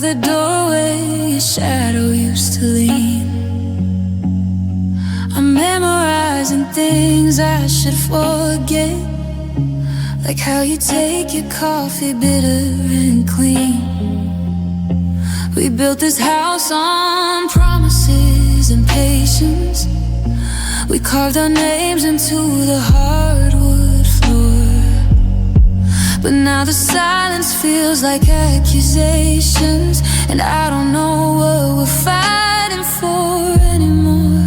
the doorway your shadow used to lean. I'm memorizing things I should forget, like how you take your coffee bitter and clean. We built this house on promises and patience. We carved our names into the hardwood floor. But now the silence feels like accusations, and I don't know what we're fighting for anymore.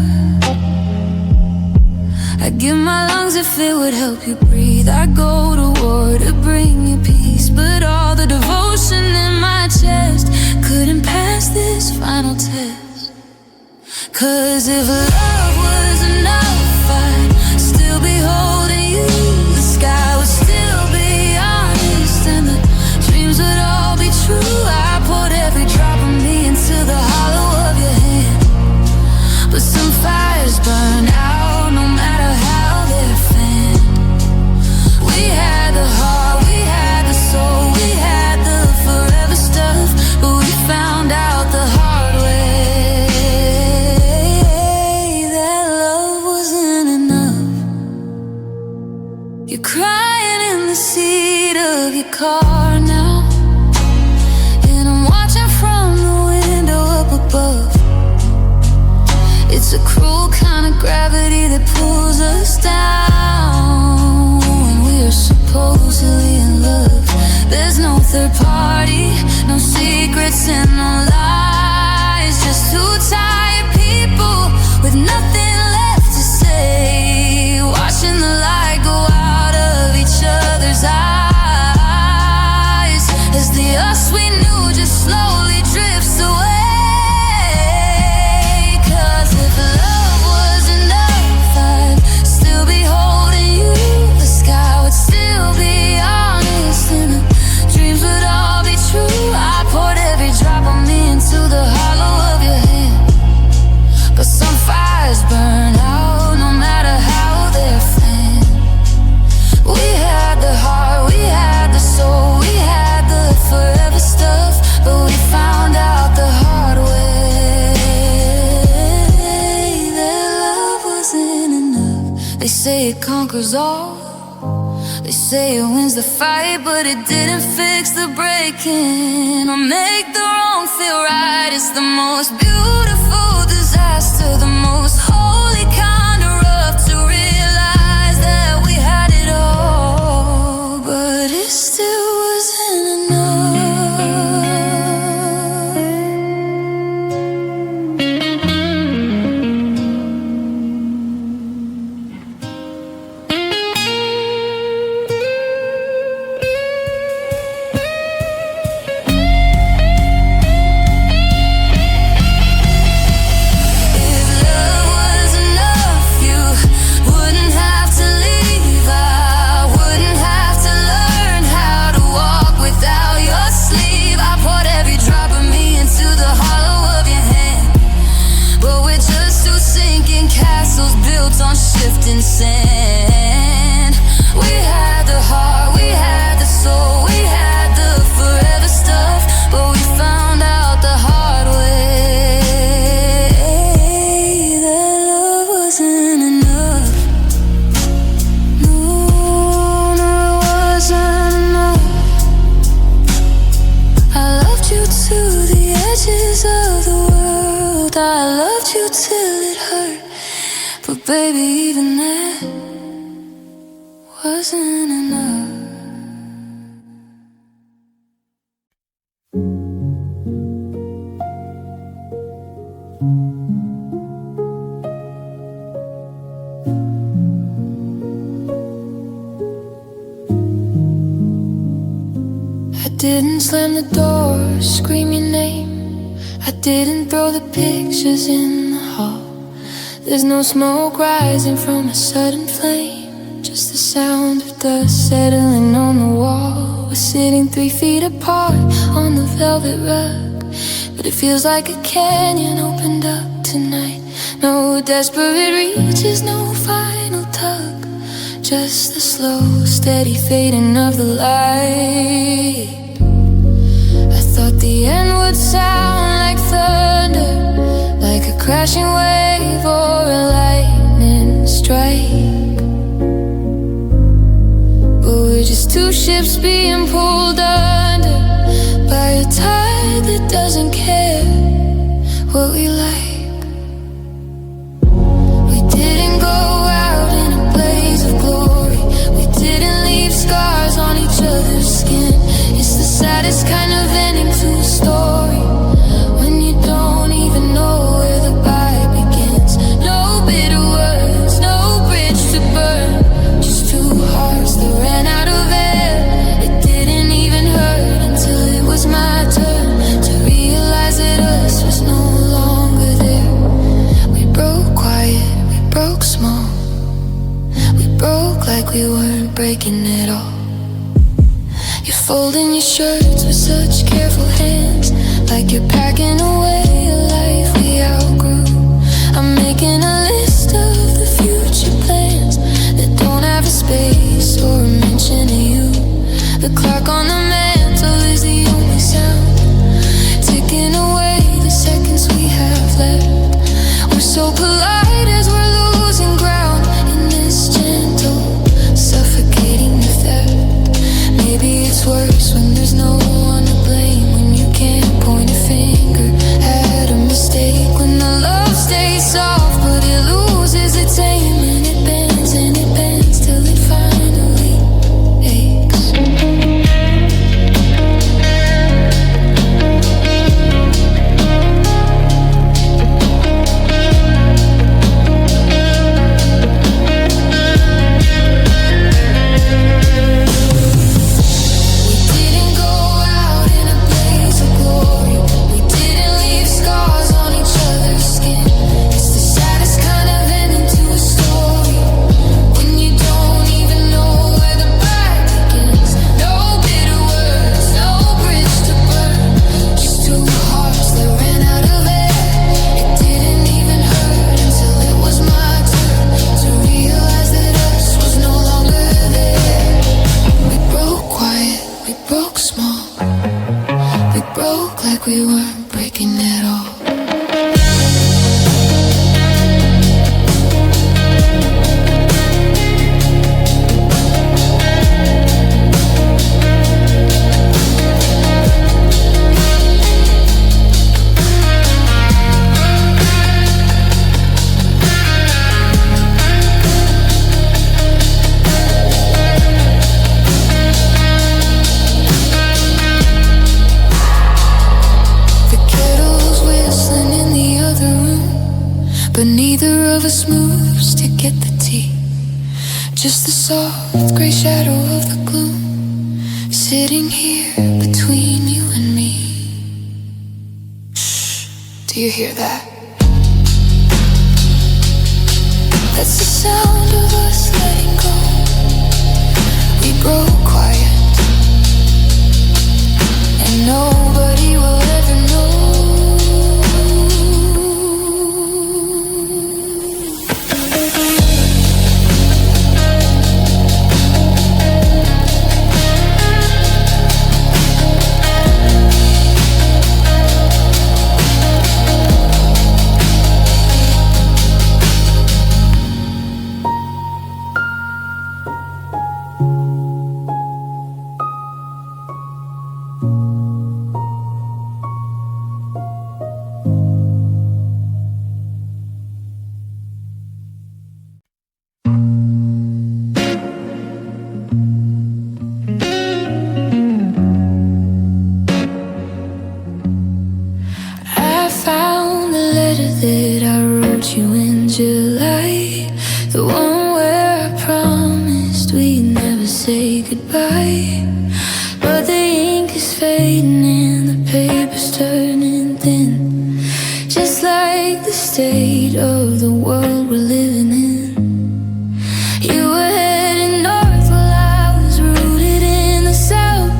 I'd give my lungs if it would help you breathe. I'd go to war to bring you peace, but all the devotion in my chest couldn't pass this final test. 'Cause if love was enough, I'd still be holding you. The sky would still be honest, and the dreams would all be true. I poured every drop of me into the hollow of your hand, but some fires burn out no matter how they're fanned. We had the heart, we had the soul, we had the forever stuff, but we found out the hard way that love wasn't enough. You're crying in the seat of your car now, and I'm watching from the window up above. It's a cruel kind of gravity that pulls us down when we're supposedly in love. There's no third party, no secrets and no lies, just two tired people with nothing left to say, watching the light go out of each other's eyes as the us we knew just slowly drifts away. Burn out no matter how they're fanned. We had the heart, we had the soul, we had the forever stuff, but we found out the hard way that love wasn't enough. They say it conquers all, they say it wins the fight, but it didn't fix the breaking or make the wrong feel right. It's the most beautiful disaster, the most holy kind of rough to realize that we had it all, but it still wasn't enough. On shifting sand. We had the heart, we had the soul, we had the forever stuff, but we found out the hard way that love wasn't enough. No, no, it wasn't enough. I loved you to the edges of the world. I loved you till it hurt, but baby, even that wasn't enough. I didn't slam the door, scream your name. I didn't throw the pictures in the hall. There's no smoke rising from a sudden flame, just the sound of dust settling on the wall. We're sitting 3 feet apart on the velvet rug, but it feels like a canyon opened up tonight. No desperate reaches, no final tug, just the slow, steady fading of the light. I thought the end would sound crashing wave or a lightning strike. But we're just two ships being pulled under by a tide that doesn't care what we like. We didn't go out in a blaze of glory. We didn't leave scars on each other's skin. It's the saddest kind of ending to a story, when you don't even know where the bite begins. No bitter words, no bridge to burn, just two hearts that ran out of air. It didn't even hurt until it was my turn to realize that us was no longer there. We broke quiet, we broke small, we broke like we weren't breaking at all. You're folding your shirts with such careful hands, like you're packing away a life we outgrew. I'm making a list of the future plans that don't have a space or a mention of you. The clock on the mantle is the only sound, ticking away the seconds we have left. We're so polite as we're losing ground in this gentle, suffocating theft. Maybe it's worse when there's no one to blame, when you can't point a finger at a mistake, when the love stays soft but it loses its aim, and it bends till it finally aches. We weren't breaking at all. But neither of us moves to get the tea, just the soft grey shadow of the gloom, sitting here between you and me. Shh, do you hear that? That's the sound of us letting go. We broke quiet, and nobody will ever know. That I wrote you in July, the one where I promised we'd never say goodbye. But the ink is fading and the paper's turning thin, just like the state of the world we're living in. You were heading north while I was rooted in the south.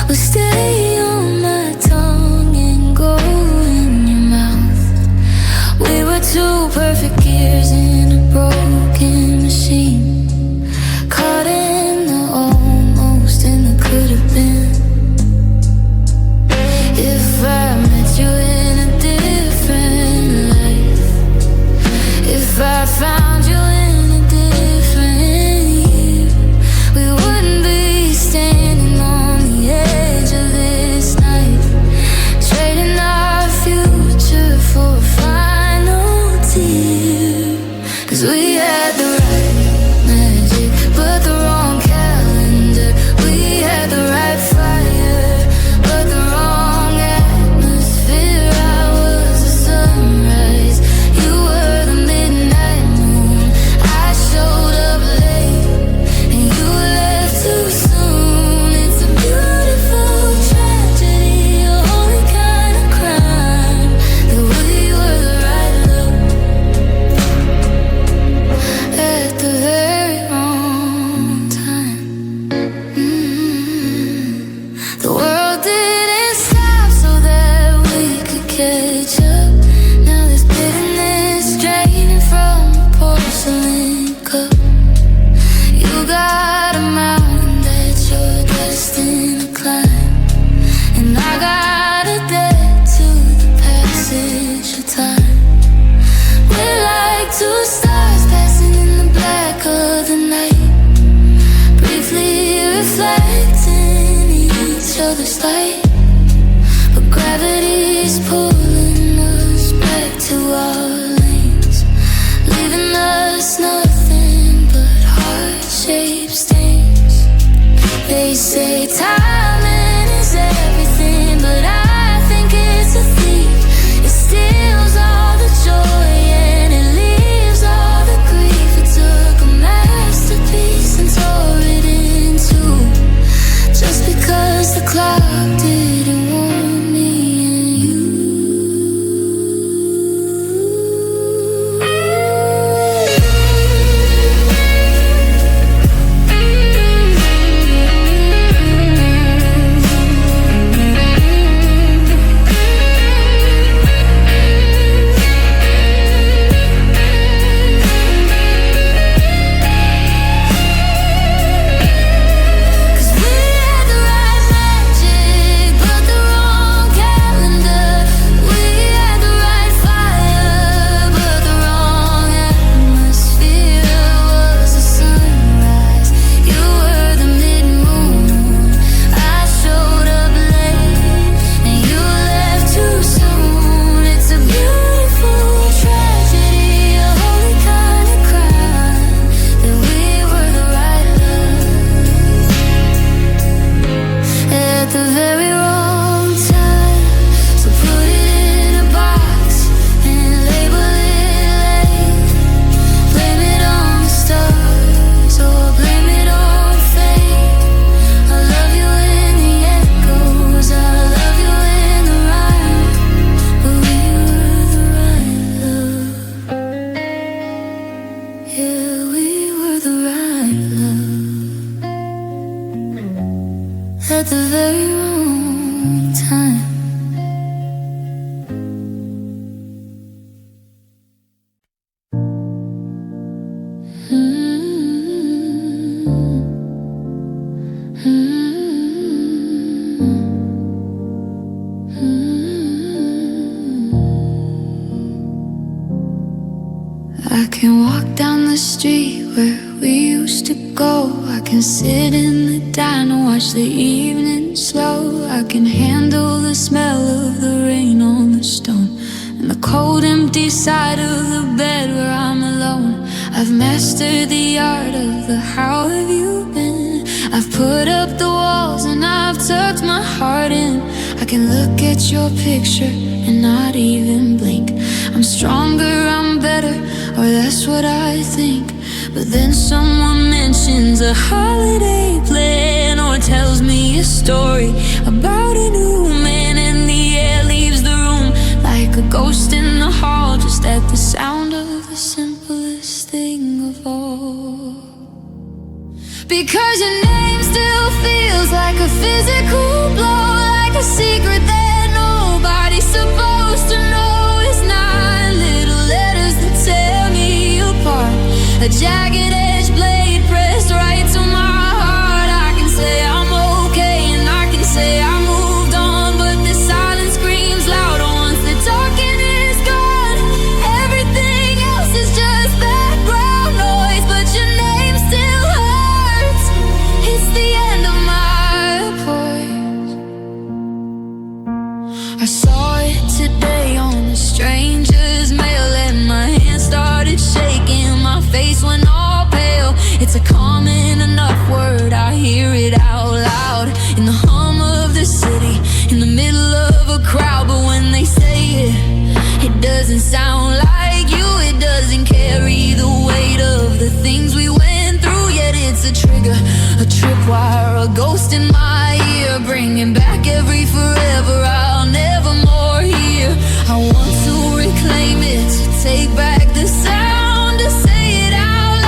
We'll stay on my tongue and go in your mouth. We were two perfect gears in a broken machine, caught in the almost and the could have been. If I met you in a different life, pulling us back to our lanes, leaving us nothing but heart-shaped stains. They say timing is everything, but I think it's a thief. It steals all the joy and it leaves all the grief. It took a masterpiece and tore it in two, just because the clock didn't want me and you. At the very wrong time. I can walk down the street where we used to go. I can sit in the diner, watch the evening slow. I can handle the smell of the rain on the stone and the cold empty side of the bed where I'm alone. I've mastered the art of the how have you been. I've put up the walls and I've tucked my heart in. I can look at your picture and not even blink. I'm stronger, I'm better, or that's what I think. But then someone mentions a holiday plan or tells me a story about a new man, and the air leaves the room like a ghost in the hall, just at the sound of the simplest thing of all. Because your name still feels like a physical blow, like a secret that nobody's supposed to know. It's 9 little letters that tear me apart, a jagged edge blade pressed right to my heart. I can say I'm okay and I can say I moved on, but the silence screams louder once the talking is gone. Everything else is just background noise, but your name still hurts. It's the end of my voice. I saw it today on a stranger's mail and my hand started shaking, my face went all pale. It's a common enough word, I hear it out loud in the hum of the city, in the middle of a crowd. But when they say it, it doesn't sound like you. It doesn't carry the weight of the things we went through. Yet it's a trigger, a tripwire, a ghost in my ear, bringing back every forever I'll never more hear. I want to reclaim it, to take back the sound, to say it out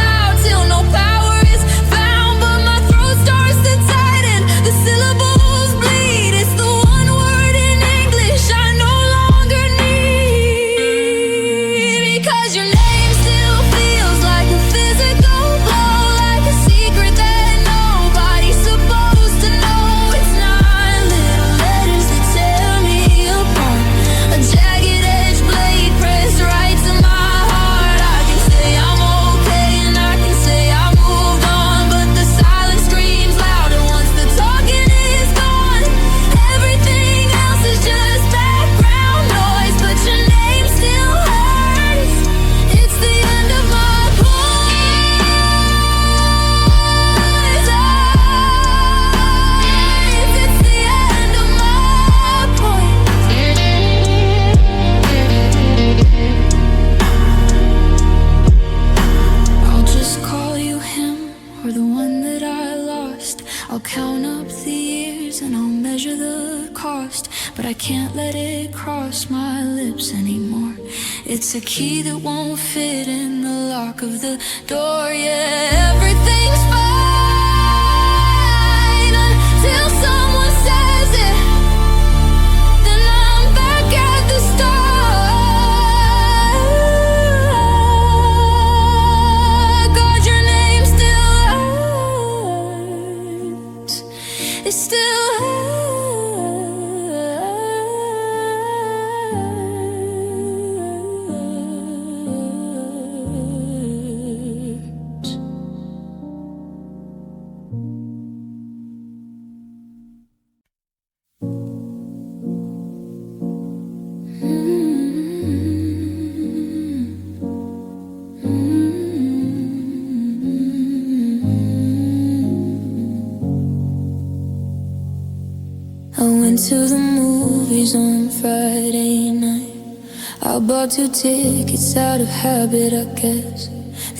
it cross my lips anymore. It's a key that won't fit in the lock of the door. Yeah, everything's fine until someone says it. Then I'm back at the start. God, your name still hurts. It still hurts. I went to the movies on Friday night. I bought 2 tickets out of habit, I guess.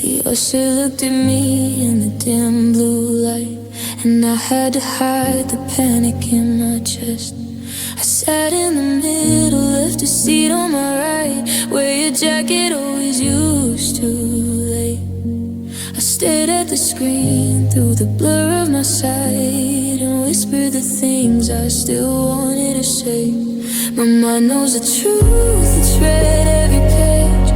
The usher looked at me in the dim blue light, and I had to hide the panic in my chest. I sat in the middle, left a seat on my right, where your jacket always used to lay. I stared at the screen through the blur of my sight and whispered the things I still wanted to say. My mind knows the truth, it's read every page.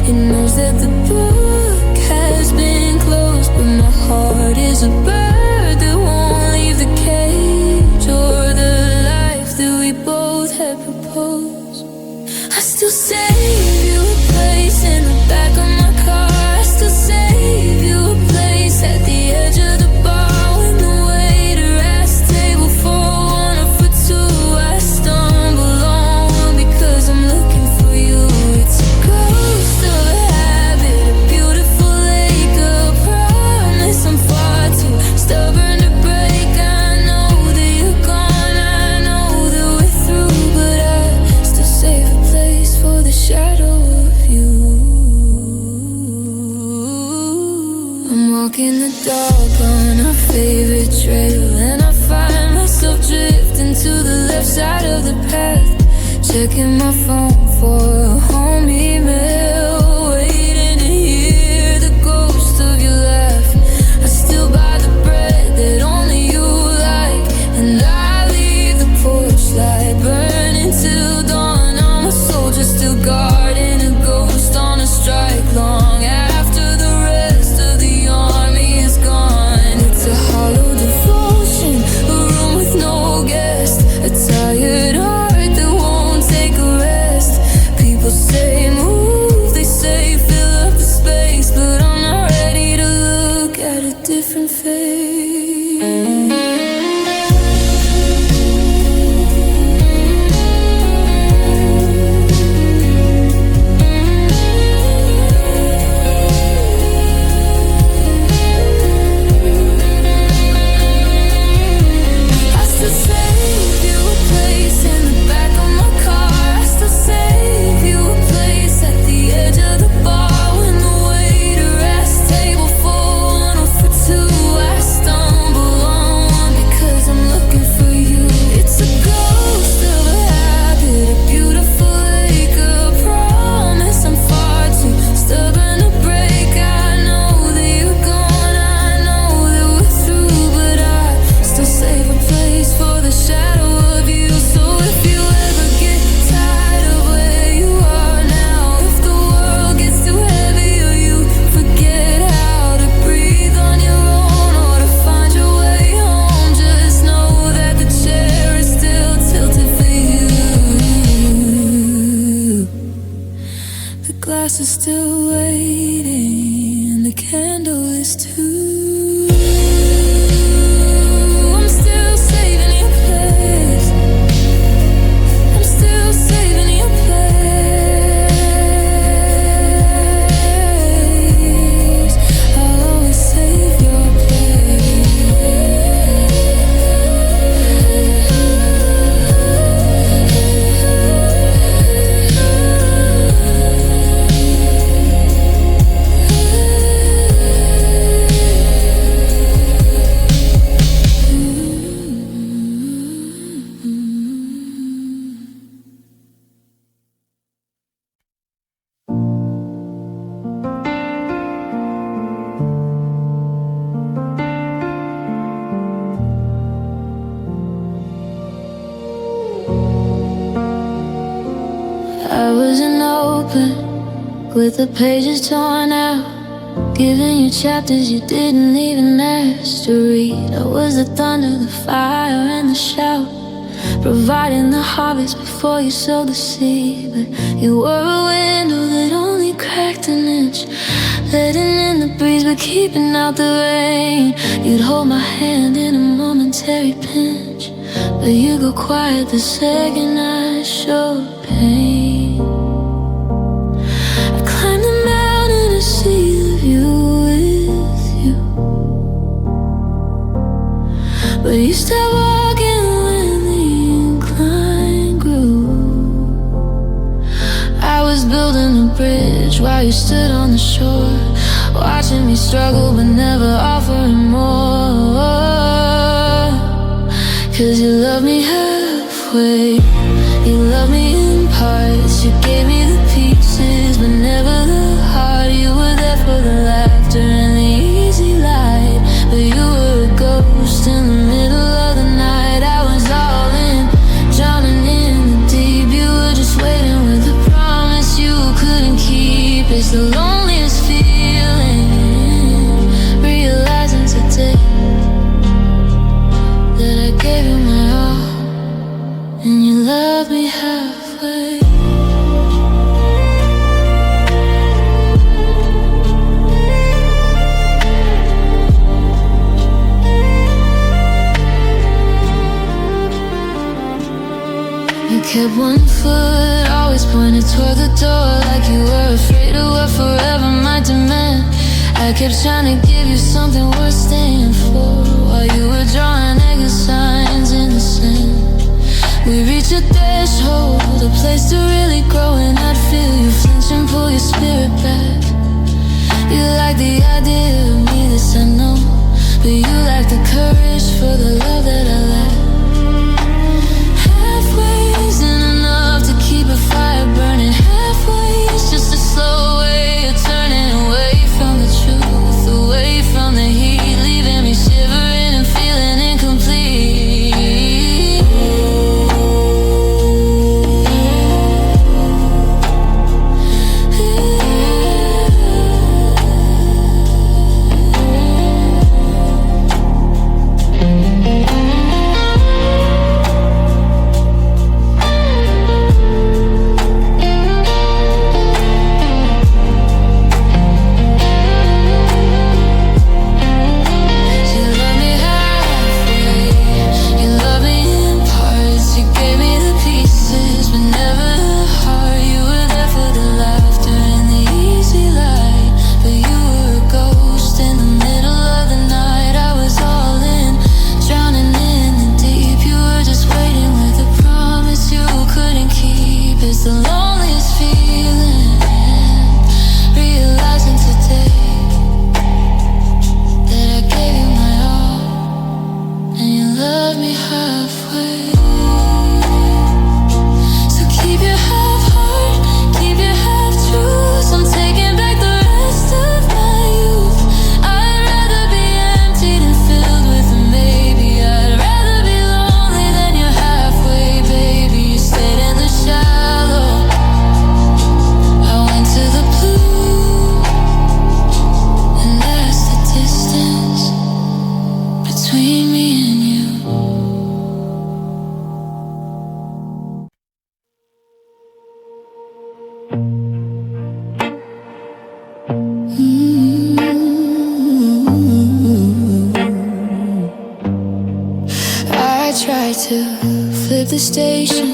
It knows that the book has been closed, but my heart is a bird that won't leave the cage, or the life that we both had proposed. I still save you a place in the back of my car. I still save you a place at the edge of the bar when the waiter asks table for 1 or for 2. I stumble on because I'm looking for you. It's a ghost of a habit, a beautiful lake, a promise I'm far too stubborn to break. I know that you're gone, I know that we're through, but I still save a place for the shadow of you. I'm walking the dog on our favorite trail, and I find myself drifting to the left side of the path, checking my phone for a home email, waiting to hear the ghost of your laugh. I still buy the bread that only you like, and I leave the porch light burning till dawn. I'm a soldier still guarding a ghost on a strike long after the rest of the army is gone. It's a hollow devotion, a room with no guest, a tired heart that won't take a rest. People say move, they say fill up the space, but I'm not ready to look at a different face. I still save you a place in the back of my car. I still save you a place at the edge of the bar when the waiter asks table for 1 or for 2. I stumble on because I'm looking for you. It's a ghost of a habit, a beautiful lake, a promise I'm far too stubborn to break. I know that you're gone, I know that we're through, but I still save a place for the shadow of you. So if you ever get tired of where you are now, if the world gets too heavy or you forget how to breathe on your own or to find your way home, just know that the chair is still tilted for you. The glass is still waiting, and the candle is too. I'm still saving your place. I'm still saving your place. I'll always save your place. I wasn't open, with the pages torn out, giving you chapters you didn't even ask to read. I was the thunder, the fire, and the shout, providing the harvest before you sowed the seed. But you were a window that only cracked an inch, letting in the breeze but keeping out the rain. You'd hold my hand in a momentary pinch, but you go quiet the second I showed pain. I climbed the mountain to see the view with you, but you stopped walking when the incline grew. I was building a bridge while you stood on the shore, watching me struggle but never offering more. 'Cause you love me halfway, you love me in parts. You gave me the pieces but never the heart. You were there for the laughter and the easy light, but you were a ghost in the middle of the night. I was all in, drowning in the deep. You were just waiting with a promise you couldn't keep. It's the loneliest feeling, realizing today that I gave you my all and you love me halfway. You kept one foot always pointed toward the door, like you were afraid of what forever might demand. I kept trying to give you something worth staying for, while you were drawing exit signs in the sand. We reached a threshold, a place to really grow, and I'd feel you flinch and pull your spirit back. You like the idea of me, this I know, but you lack the courage for the love that I lack. Halfway isn't enough to keep a fire burning. Halfway is just a slow way of turning away from the truth, away from the heat, leaving me shivering and feeling incomplete. To flip the station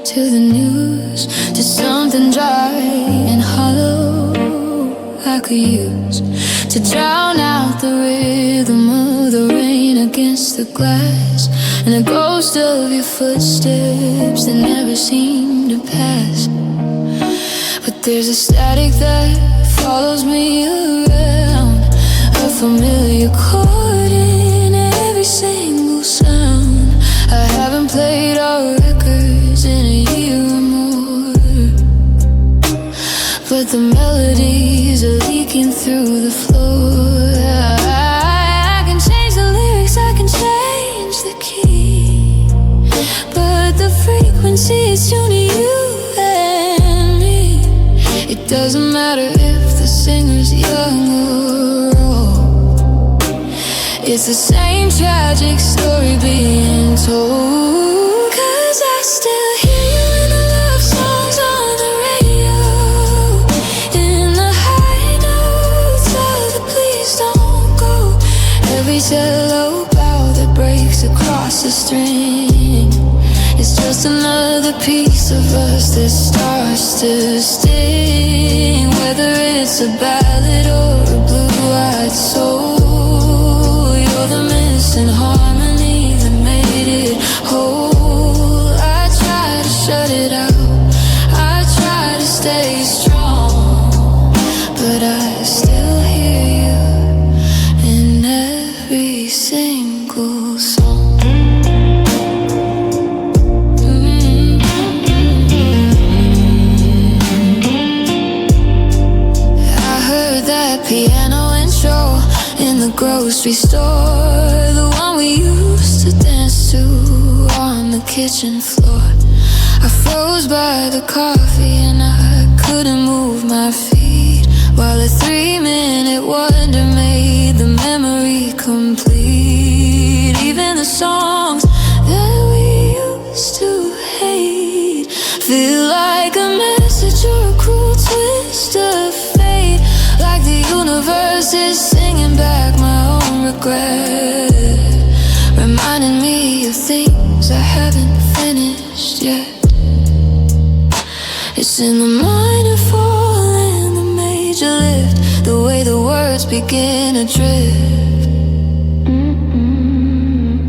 to the news, to something dry and hollow I could use to drown out the rhythm of the rain against the glass, and the ghost of your footsteps that never seem to pass. But there's a static that follows me around, a familiar chord in every single sound. I haven't played our records in a year or more, but the melodies are leaking through the floor. I can change the lyrics, I can change the key, but the frequency is tuning you and Doesn't matter if the singer's young or old. It's the same tragic story being told. 'Cause I still hear you in the love songs on the radio, in the high notes of the please don't go. Every cello bow that breaks across the string, it's just another piece of us that starts to sting. Whether it's a ballad or a blue-eyed soul, you're the missing harmony that made it whole. I try to shut it out, I try to stay strong, but I still hear you in every single song. Piano intro in the grocery store, the one we used to dance to on the kitchen floor. I froze by the coffee and I couldn't move my feet, while a 3-minute wonder made the memory complete. Even the songs that we used to hate feel like a message or a cruel twist of fate. Like the universe is singing back my own regret, reminding me of things I haven't finished yet. It's in the minor fall and the major lift, the way the words begin to drift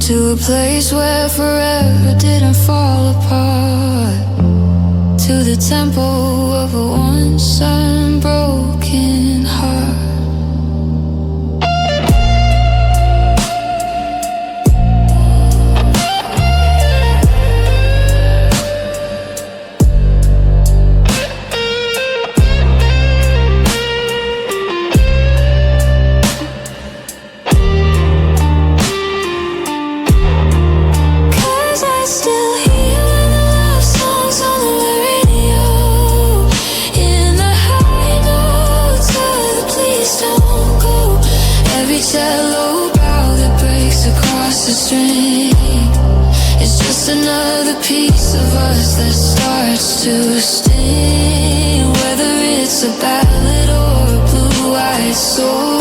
to a place where forever didn't fall apart, to the tempo of a once unbroken heart. Cello bow that breaks across the string, it's just another piece of us that starts to sting. Whether it's a ballad or a blue-eyed soul,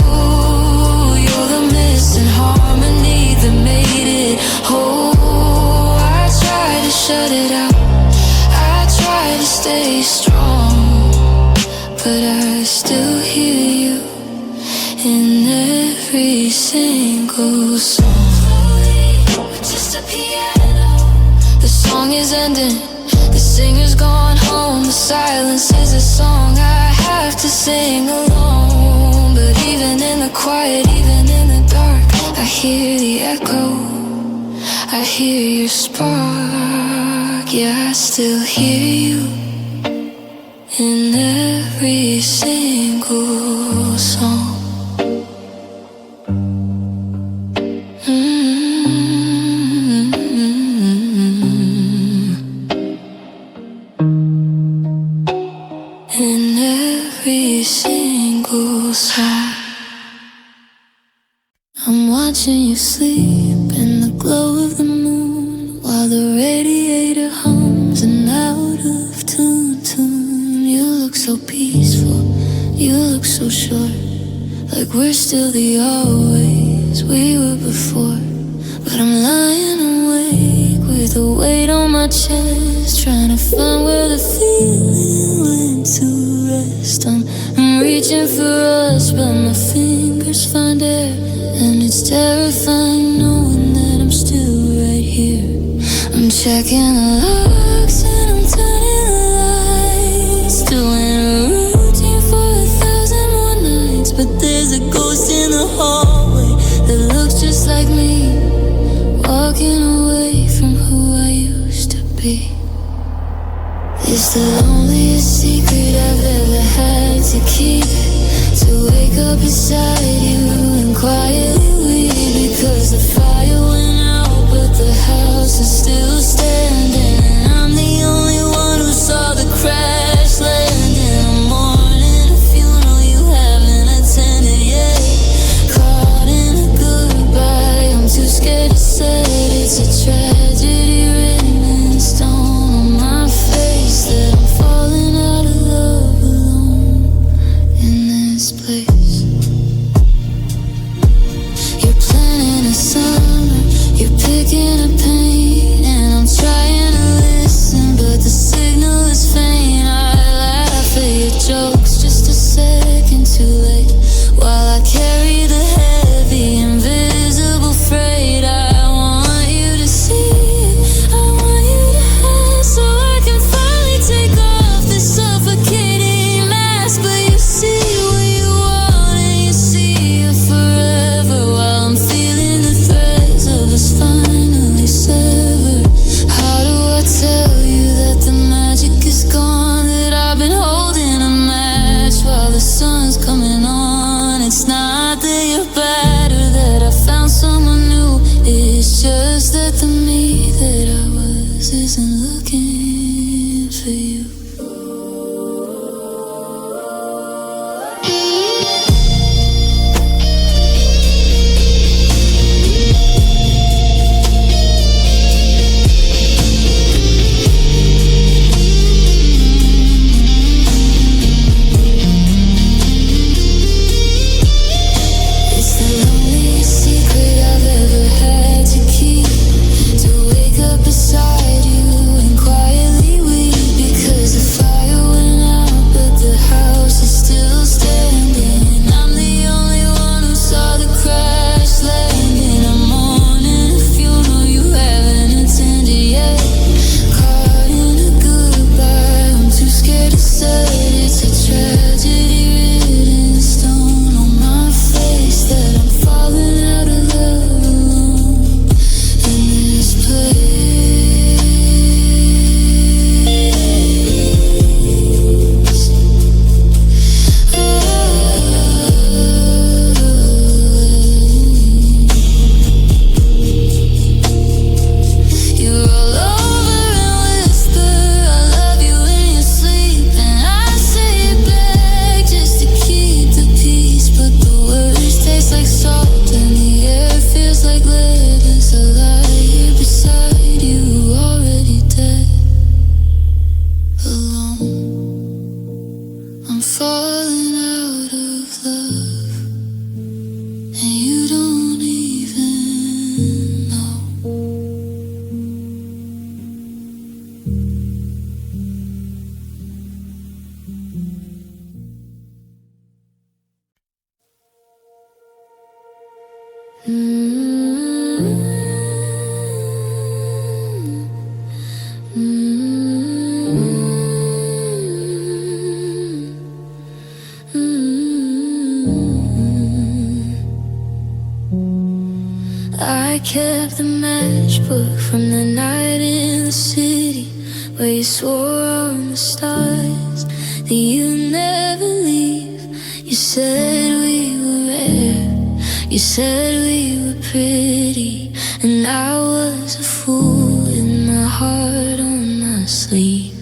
you're the missing harmony that made it whole. I try to shut it out, I try to stay strong, but I still hear you in every single song. Just a piano, the song is ending, the singer's gone home, the silence is a song I have to sing alone. But even in the quiet, even in the dark, I hear the echo, I hear your spark. Yeah, I still hear you in every single song. In every single song. I'm watching you sleep in the glow of the moon, while the radiator hums an out of tune. You look so peaceful, you look so short, like we're still the always we were before. But I'm lying awake with a weight on my chest, trying to find where the feeling went to rest. I'm reaching for us, but my fingers find air, and it's terrifying knowing that I'm still right here. I'm checking the locks and I'm turning the lights, doing a routine for 1,000 more nights. But there's a ghost in the hallway that looks just like me, walking away from who I used to be. It's the loneliest secret I've ever had to keep, to wake up beside you and quietly weep, because the fire went out but the house is still standing, and I'm the only one who saw the crash landing. I'm mourning It's not that you're bad or that I found someone new. It's just that the me that I was isn't looking for you. I kept the matchbook from the night in the city where you swore on the stars that you'd never leave. You said we were rare, you said we were pretty, and I was a fool with my heart on my sleeve.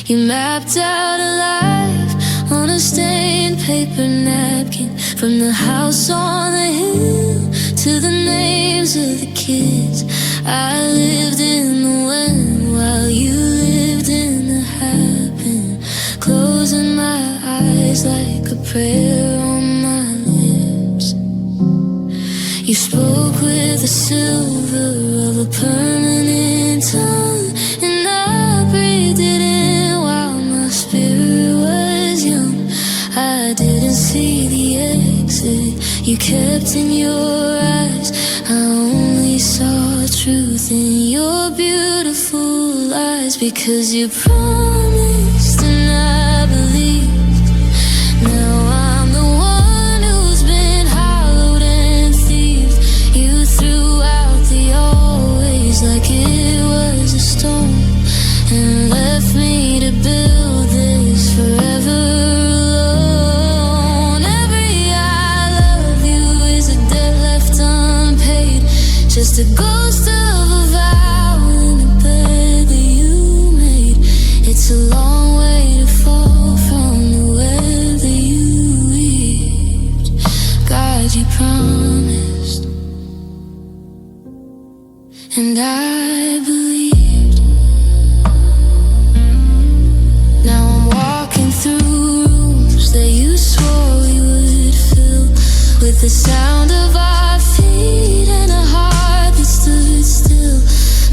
You mapped out a life on a stained paper napkin, from the house on the hill to the names of the kids. I lived in the when while you lived in the happen, closing my eyes like a prayer on my lips. You spoke with the silver of a permanent tongue, and I breathed it in while my spirit was young. I didn't see the exit you kept in your eyes. I only saw truth in your beautiful eyes, because you promised and I believed. Now I'm the one who's been hollowed and thieved. You threw out the always like it was a stone, and left me to build this forever alone. Every I love you is a debt left unpaid, just a ghost of a vow in a bed that you made. It's a long way to fall from the web that you weaved. God, you promised, and I believed. Now I'm walking through rooms that you swore we would fill with the sound of our feet and a heart that stood still.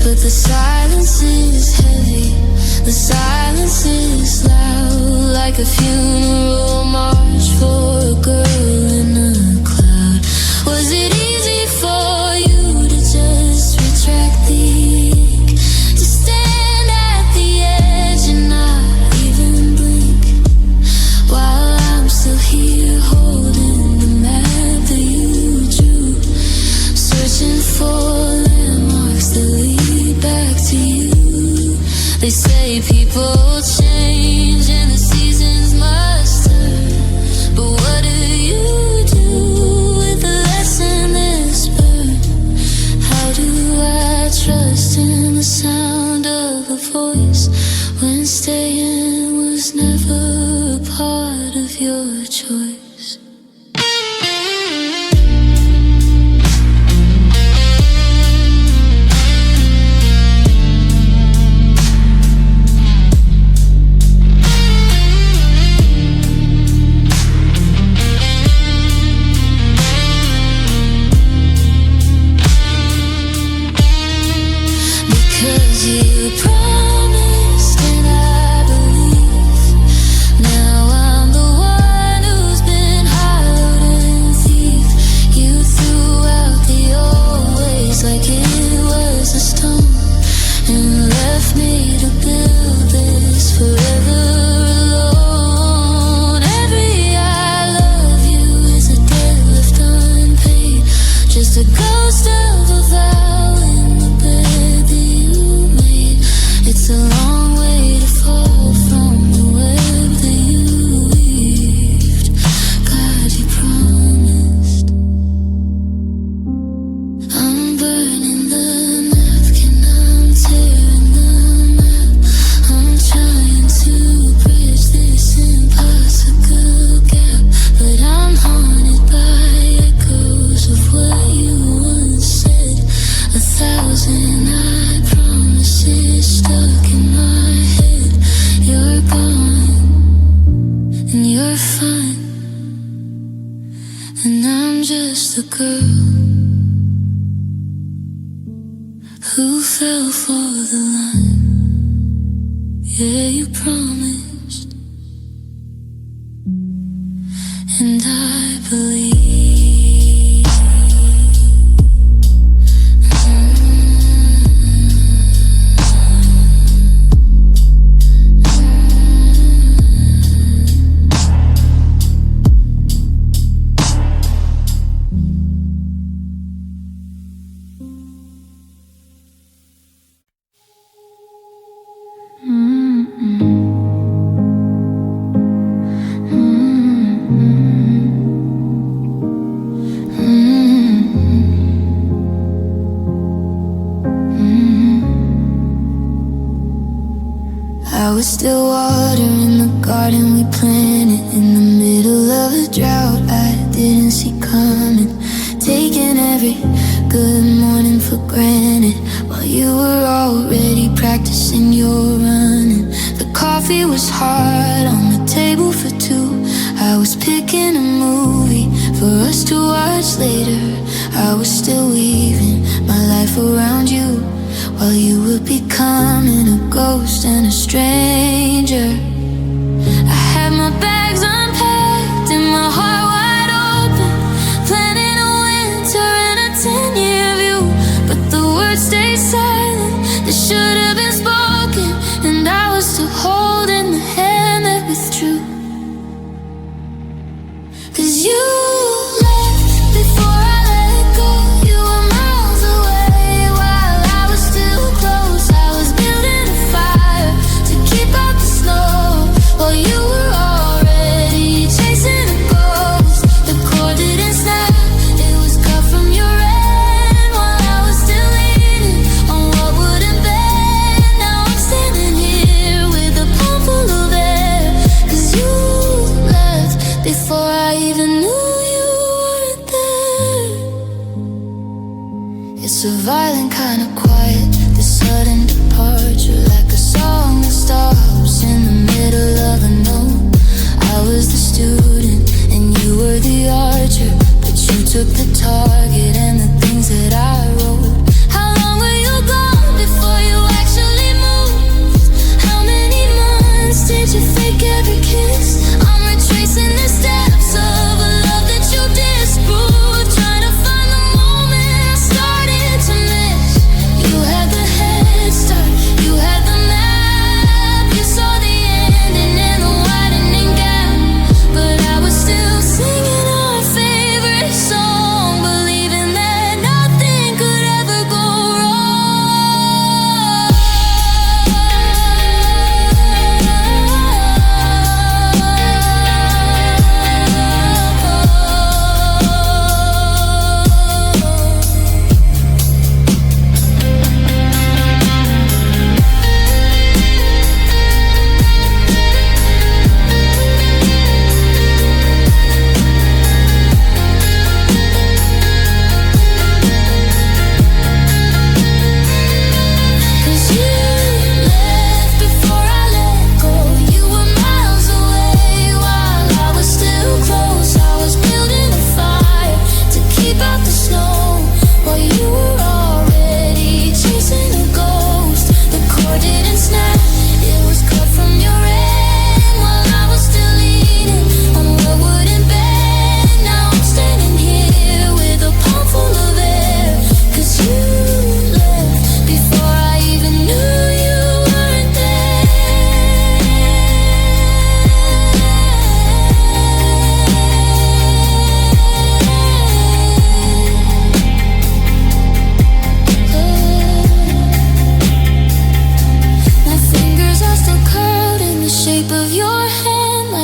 But the silence is heavy, the silence is loud, like a funeral march for a girl in a cloud. Was it easy for you to just retract the ink, to stand at the edge and not even blink, while I'm still here holding the map that you drew, searching for landmarks that lead back to you? They say people change and the seasons must part of your choice. Because you promised and I believe. Now I'm the one who's been hollowed and thief. You threw out the old ways like it was a stone and left me to build this forever alone. Every I love you is a debt left unpaid, just a ghost of a vow in the bed that you made. It's a long way to fall from the web that you weaved. God, you promised. I'm burning the napkin, I'm tearing the map. I'm trying to bridge this impossible gap, but I'm haunted by echoes of what you once said. 1,000 I promises stuck in my head. You're gone and you're fine, and I'm just a girl who fell for the line. Yeah, you promised, and I believe. I was still watering the garden we planted in the middle of a drought I didn't see coming, taking every good morning for granted while you were already practicing your running. The coffee was hot on the table for two. I was picking a movie for us to watch later. I was still weaving my life around you while you were becoming a ghost and a stranger. I had my bags unpacked and my heart wide open, planning a winter and a 10-year view. But the words stayed silent, they should have been spoken, and I was still holding the hand that withdrew. 'Cause you left before I let go. You were miles away while I was still close. I was building a fire to keep out the snow.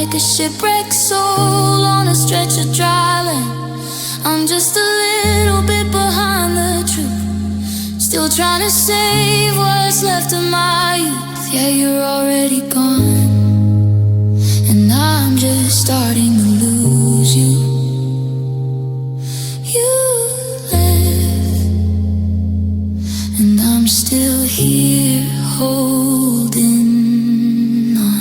like a shipwrecked soul on a stretch of dry land. I'm just a little bit behind the truth, still trying to save what's left of my youth. Yeah, you're already gone, and I'm just starting to lose you. You left, and I'm still here holding on.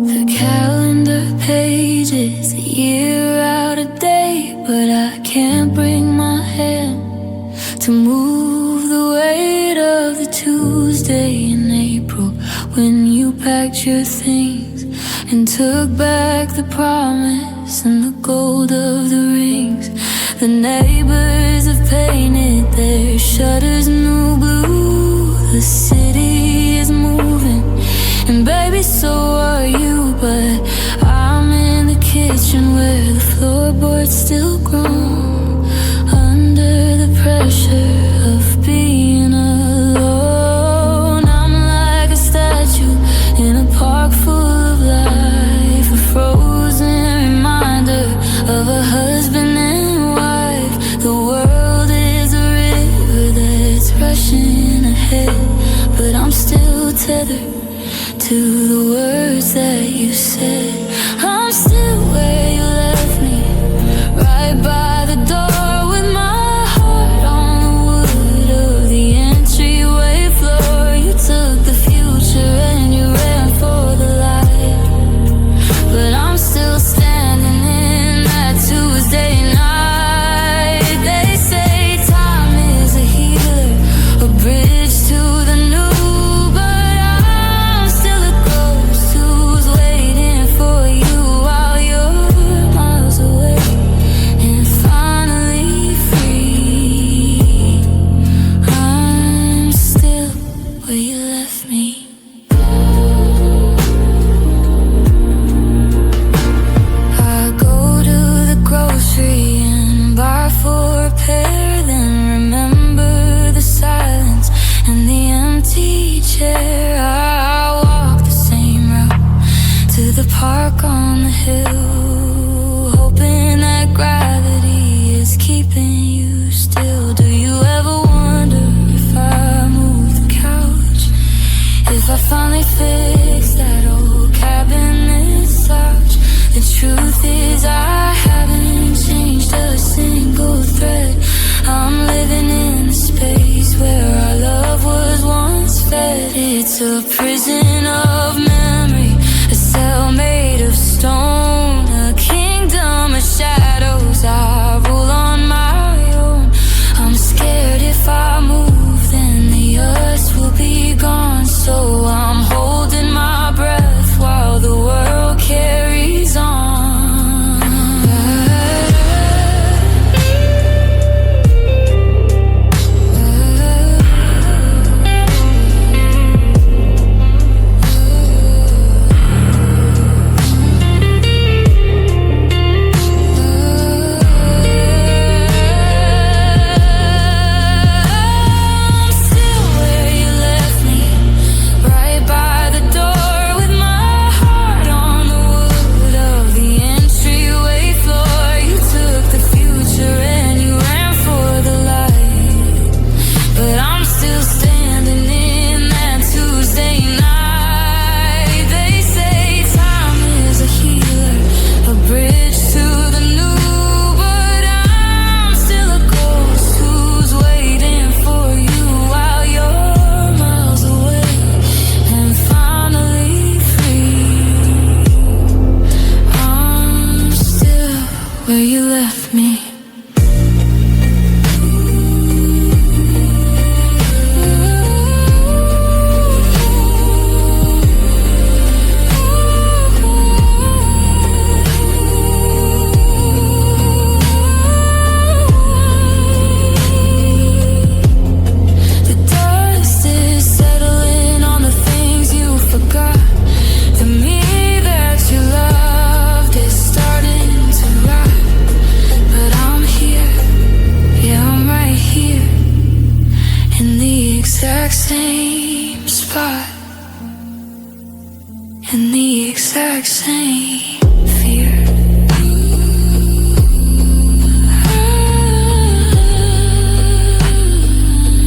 The calendar pages a year out of date, but I can't bring my hand to move the weight of the Tuesday in April when you packed your things and took back the promise and the gold of the rings. The neighbors have painted their shutters new blue. The city is moving, and baby, so are you. But I'm in the kitchen where the floorboards still groan under the pressure of being alone. I'm like a statue in a park full of life, a frozen reminder of a husband and wife. The world is a river that's rushing ahead, but I'm still tethered to the words that you said. I'm still where you left me, right by the door with my heart on the wood of the entryway floor. You took the future and you ran for the light, but I'm still standing in that Tuesday night. They say time is a healer, a bridge to the new. Park on the hill, hoping that gravity is keeping you still. Do you ever wonder if I move the couch, if I finally fix that old cabinet slouch? The truth is I haven't changed a single thread. I'm living in a space where our love was once fed. It's a prison of memory, a cell made of stone, a kingdom of shadows. I rule on my own. I'm scared if I move, then the earth will be gone. So I'm holding my breath while the world carries on. Where you left me. the exact same fear.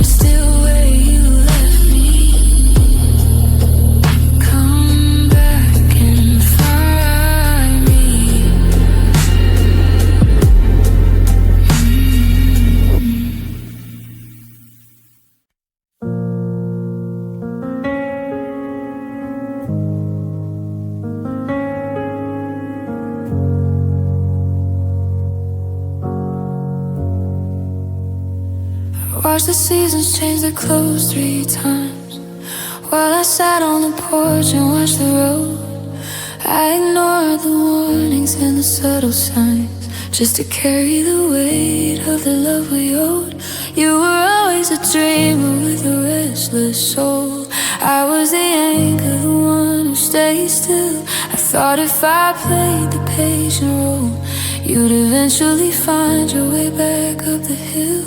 Still where you left me. Come back and find me. Watched the seasons change their clothes 3 times while I sat on the porch and watched the road. I ignored the warnings and the subtle signs just to carry the weight of the love we owed. You were always a dreamer with a restless soul. I was the anchor, the one who stayed still. I thought if I played the patient role, you'd eventually find your way back up the hill.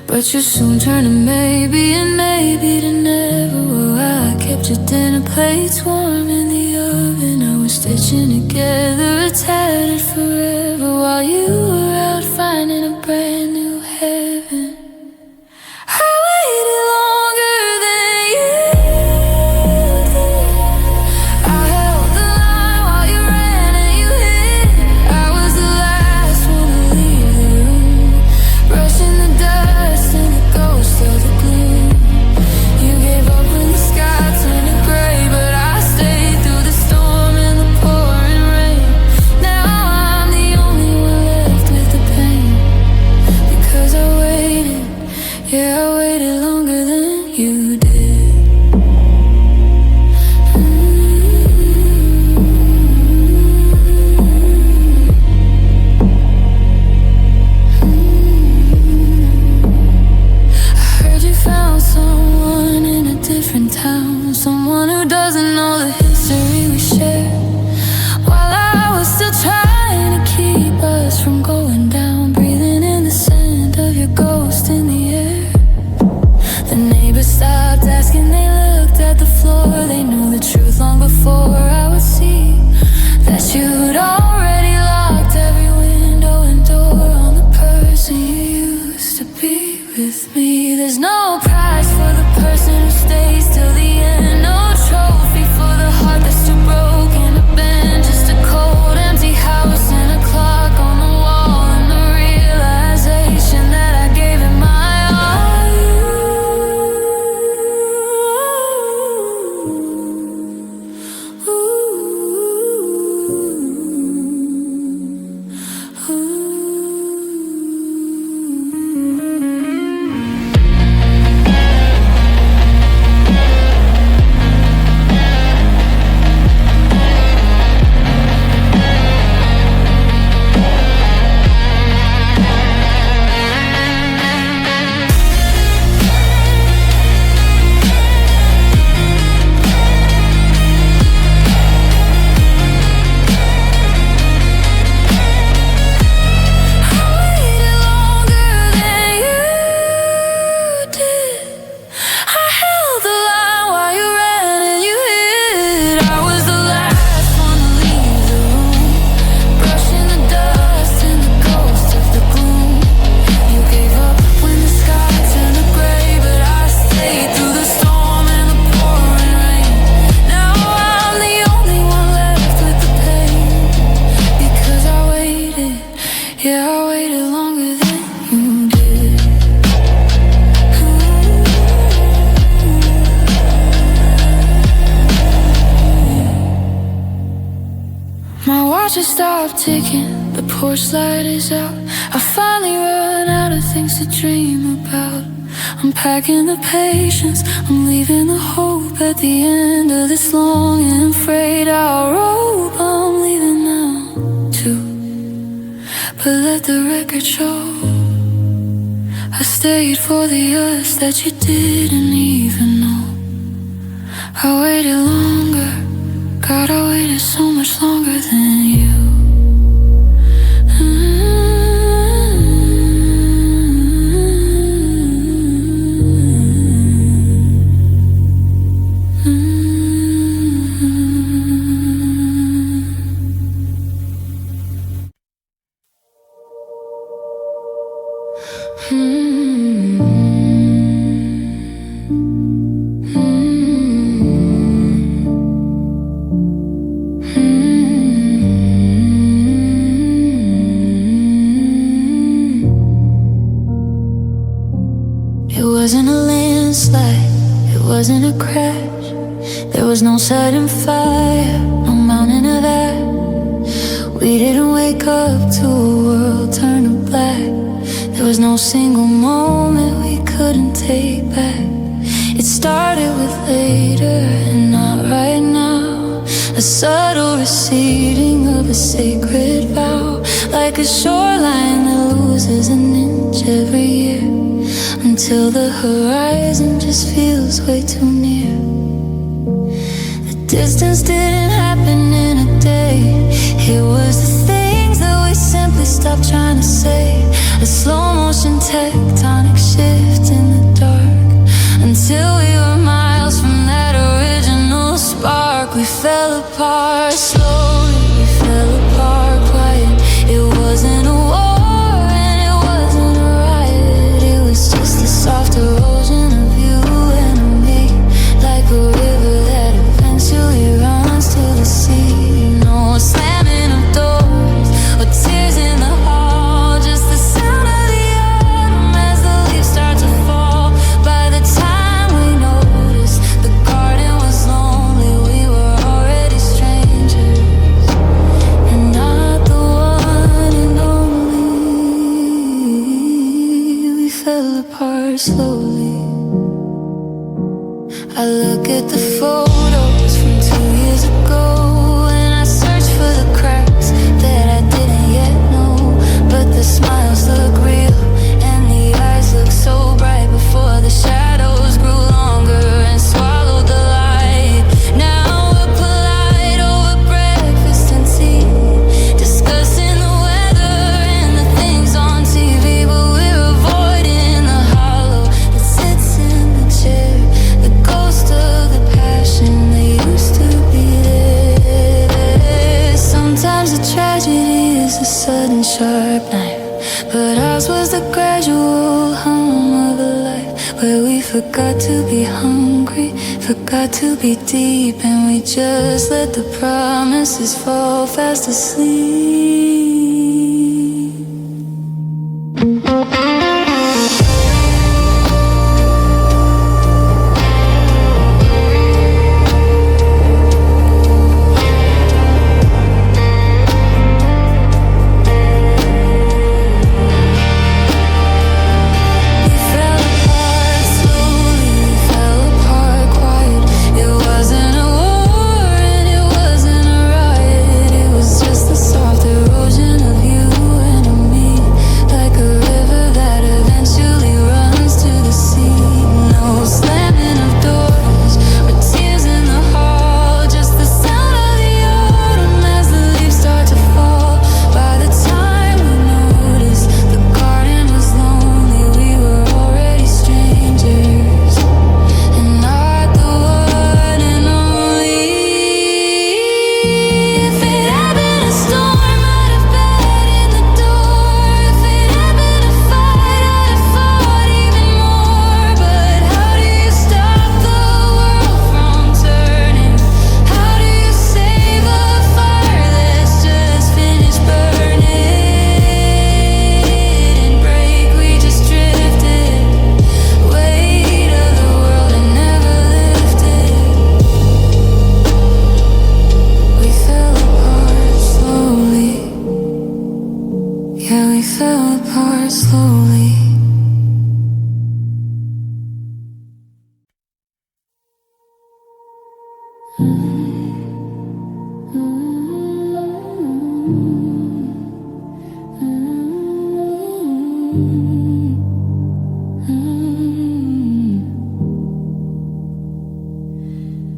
But you soon turned to maybe and maybe to never. Well, I kept your dinner plates warm in the oven. I was stitching together a tattered forever while you were out finding a brand new heaven. I waited longer than you did. I held the line while you ran and you hid. I was the last one to leave the room, brushing the dust and the ghost of the gloom. You gave up when the sky turned to gray, but I stayed through the storm and the pouring rain. Now I'm the only one left with the pain, because I waited, yeah, I waited longer than you did. I heard you found someone in a different town, someone who doesn't know the history we share. While I was still trying to keep us from going down, breathing in the scent of your ghost in the air. The neighbors stopped asking, they looked at the floor. They knew the truth long before I would see that you'd already locked every window and door on the person you used to be with me. There's no prize for the person who stays till the end, no trophy for the heart that's too broken to bend. Just a cold, empty house and a clock on the wall, and the realization that I gave it my all. Yeah, I waited longer than you did. My watch has stopped ticking, the porch light is out. I finally run out of things to dream about. I'm packing the patience, I'm leaving the hope at the end of this long and frayed out rope. I'm leaving now too, but let the record show I stayed for the us that you didn't even know. I waited longer, God, I waited so much longer than you. wasn't a landslide, it wasn't a crash. There was no sudden fire, no mountain of ash. We didn't wake up to a world turned to black. There was no single moment we couldn't take back. It started with later and not right now. A subtle receding of a sacred vow, like a shoreline that loses an inch every year, until the horizon just feels way too near. The distance didn't happen in a day. It was the things that we simply stopped trying to say. A slow motion tectonic shift in the dark, until we were miles from that original spark. We fell apart slowly, we fell apart quiet. It wasn't a war and it wasn't a riot. It was just a soft erosion of you and me, like a river that eventually runs to the sea. No slamming of doors or tears in the hall, just the sound of the autumn as the leaves start to fall. By the time we noticed, the garden was lonely. We were already strangers, and not the one and only. We fell apart slowly. I look at the photos from 2 years ago, and I search for the cracks that I didn't yet know. But the smiles look real, and the eyes look so bright before the shadows grew longer and swallowed the light. Now we're polite over breakfast and tea, discussing the weather and the things on TV, but we're avoiding the hollow that sits in the chair, the ghost of the passion that used to be there. Sometimes the tragedy is a sudden sharp knife, but ours was the gradual hum of a life where we forgot to be hungry, forgot to be deep, and we just let the promises fall fast asleep.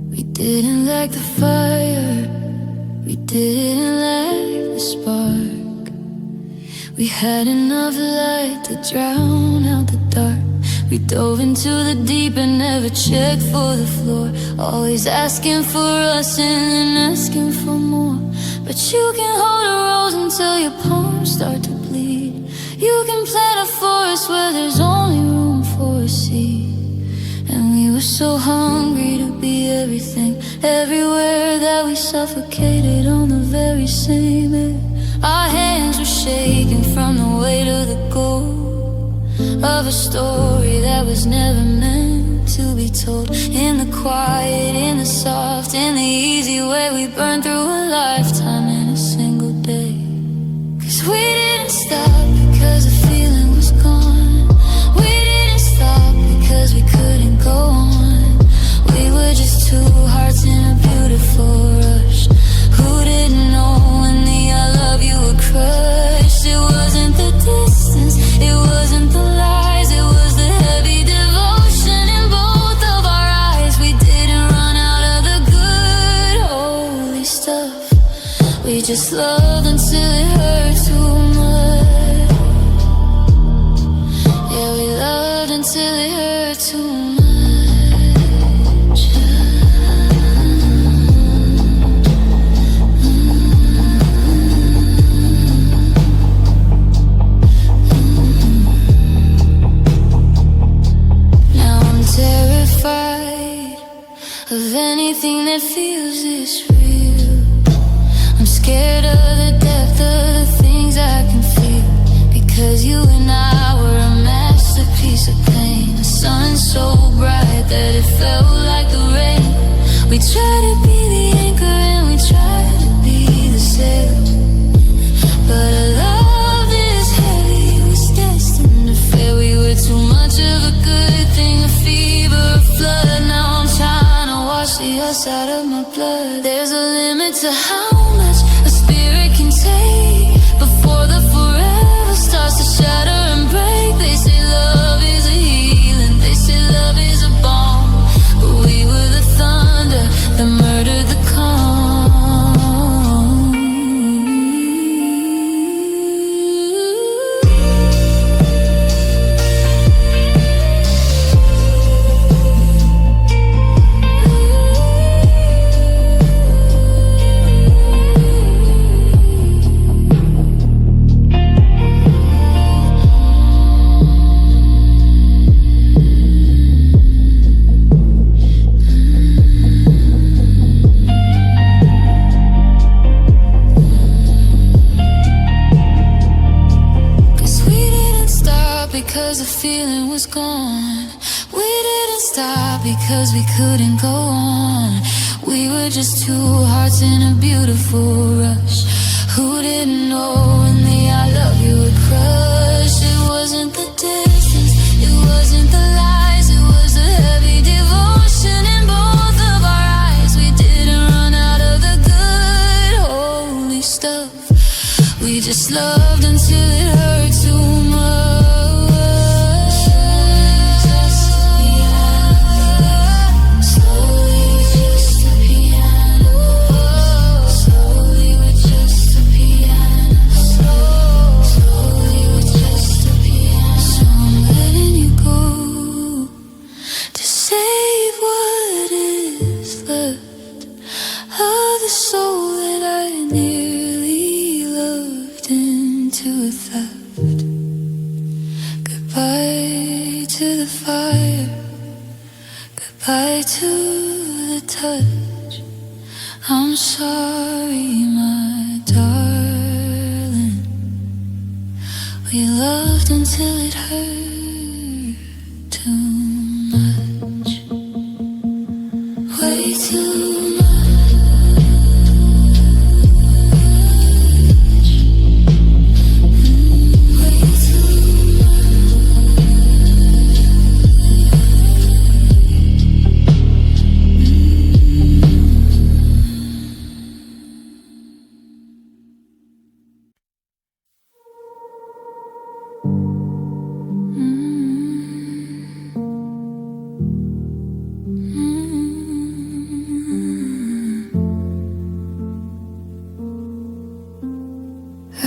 We didn't like the fire, we didn't like the spark. We had enough light to drown out the dark. We dove into the deep and never checked for the floor, always asking for us and then asking for more. But you can hold a rose until your palms start to bleed. You can plant a forest where there's only room for a seed. And we were so hungry to be everything, everywhere, that we suffocated on the very same air. Our hands were shaking from the weight of the gold, of a story that was never meant to be told. In the quiet, in the soft, in the easy way, we burned through a lifetime in a single day. 'Cause we didn't stop because the feeling was gone. We didn't stop because we couldn't go on. We were just two hearts in a beautiful rush. Who didn't know when the I love you would crush? It wasn't the distance, it wasn't the lies, it was the heavy devotion in both of our eyes. We didn't run out of the good, holy stuff. We just loved until it hurt too much. Yeah, we loved until it hurt too much. Of anything that feels this real, I'm scared of the depth of the things I can feel. Because you and I were a masterpiece of pain, a sun so bright that it felt like the rain. We tried to be the anchor and we tried to be the sail, but a love this heavy was destined to fail. We were too much of a good thing, a fever, a flood. Now I'm trying to wash the us out of my blood. There's a limit to how much a spirit can take before the forever starts to shatter and break. They say love is a healing, they say love is a bomb, but we were the thunder that murdered the calm. Because the feeling was gone. We didn't stop because we couldn't go on. We were just two hearts in a beautiful rush. Who didn't know when the I love you would crush? It wasn't the distance, it wasn't the lies, it was the heavy devotion in both of our eyes. We didn't run out of the good, holy stuff. We just loved until it hurt too much. Goodbye to the fire, goodbye to the touch. I'm sorry, my darling. We loved until it hurt too much, way too much.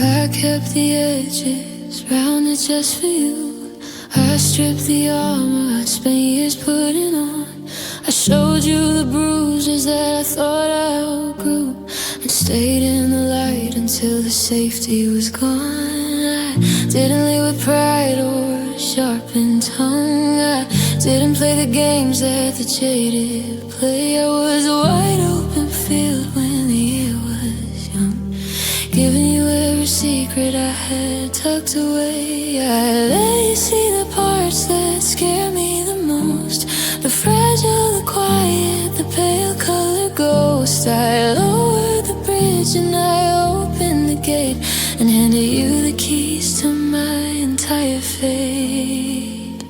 I kept the edges rounded just for you. I stripped the armor I'd spent years putting on. I showed you the bruises that I thought I outgrew, and stayed in the light until the safety was gone. I didn't lead with pride or a sharpened tongue. I didn't play the games that the jaded play. I was a wide open field when the year was young, giving you every secret I had tucked away. I let you see the part parts that scare me the most. The fragile, the quiet, the pale color ghost. I lowered the bridge and I opened the gate and handed you the keys to my entire fate.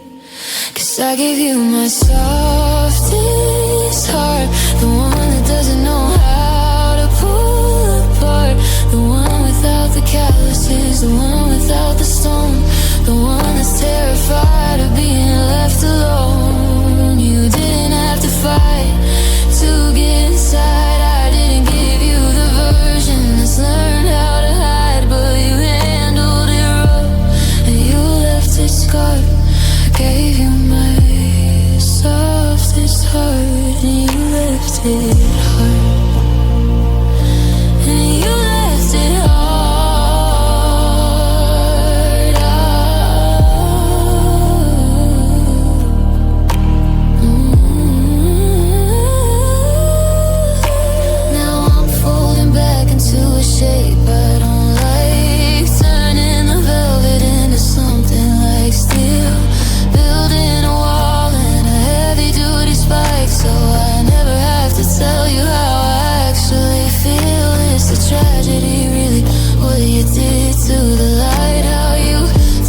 'Cause I gave you my softest heart, the one that doesn't know how to pull apart, the one without the calluses, the one without the stone, the one that's terrified of being left alone. You didn't have to fight to get inside. I didn't give you the version that's learned how to hide, but you handled it rough and you left it scarred. I gave you my softest heart and you left it hard. And you left it hard. Now I'm folding back into a shape I don't like, turning the velvet into something like steel, building a wall and a heavy-duty spike, so I never have to tell you how I actually feel. It's a tragedy, really, what you did to the light, how you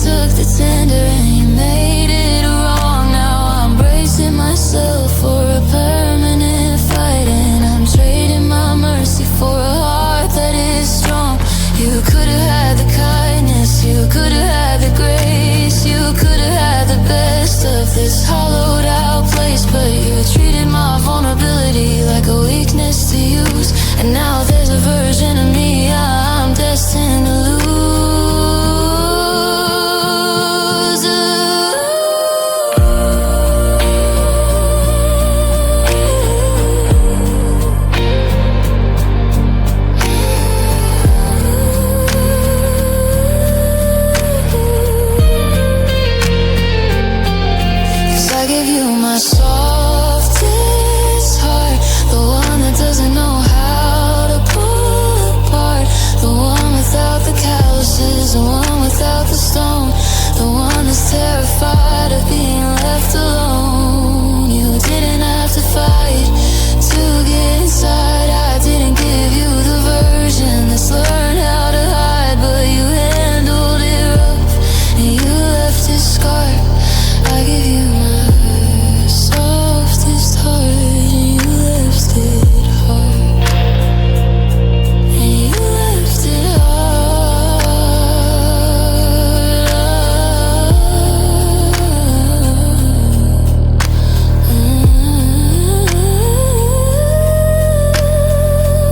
took the tender and you made it wrong. Now I'm bracing myself for a permanent fight, and I'm trading my mercy for a heart that is strong. You could have had the kindness, you could have had the grace, you could have had the best of this hollowed out place, but you treated my vulnerability like a weakness to use. And now there's a version of me I'm destined to lose. I give you my softest heart, the one that doesn't know how to pull apart, the one without the calluses, the one without the stone, the one that's terrified of being left alone. You didn't have to fight to get inside. I didn't give you the version that's learned how to hide, but you handled it rough and you left it scarred. I give you my softest heart and you left it hard. And you left it hard.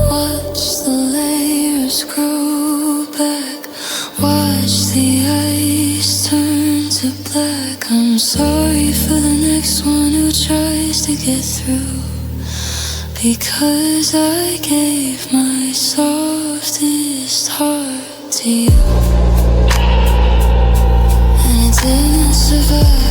Watch the layers grow back, watch the ice turn to black. I'm sorry for the next one who tries to get through, because I gave my softest heart to you, and it didn't survive.